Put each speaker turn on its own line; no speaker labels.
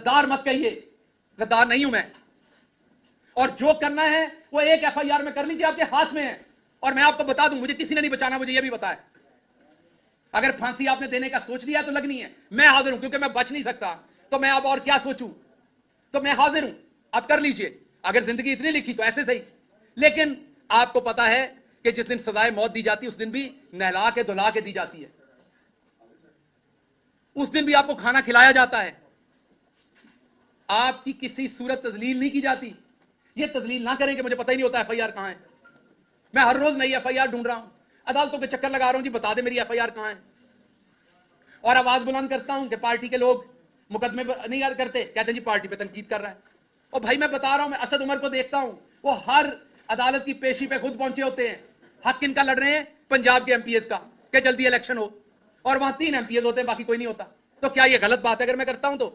गद्दार मत कहिए, गद्दार नहीं हूं मैं। और जो करना है वो एक एफआईआर में कर लीजिए, आपके हाथ में है। और मैं आपको बता दूं, मुझे किसी ने नहीं बचाना, मुझे यह भी बताया। अगर फांसी आपने देने का सोच लिया तो लगनी है, मैं हाजिर हूं, क्योंकि मैं बच नहीं सकता। तो मैं अब और क्या सोचूं, तो मैं हाजिर हूं, आप कर लीजिए। अगर जिंदगी इतनी लिखी तो ऐसे सही। लेकिन आपको पता है कि जिस दिन सजाए मौत दी जाती है उस दिन भी नहला के धुला के दी जाती है, उस दिन भी आपको खाना खिलाया जाता है, आपकी किसी सूरत तजलील नहीं की जाती। ये तजलील ना करें कि मुझे पता ही नहीं होता एफआईआर कहां है। मैं हर रोज नई एफआईआर ढूंढ रहा हूं, अदालतों के चक्कर लगा रहा हूं, जी बता दे मेरी एफआईआर कहां है। और आवाज बुलंद करता हूं कि पार्टी के लोग मुकदमे नहीं याद करते, कहते हैं जी पार्टी पे तनकीद कर रहा है। और भाई मैं बता रहा हूं, मैं असद उमर को देखता हूं, वो हर अदालत की पेशी पे खुद पहुंचे होते हैं। हक किनका लड़ रहे हैं? पंजाब के एमपीएस का, कि जल्दी इलेक्शन हो। और वहां 3 एमपीएस होते हैं, बाकी कोई नहीं होता। तो क्या ये गलत बात है अगर मैं करता हूं तो?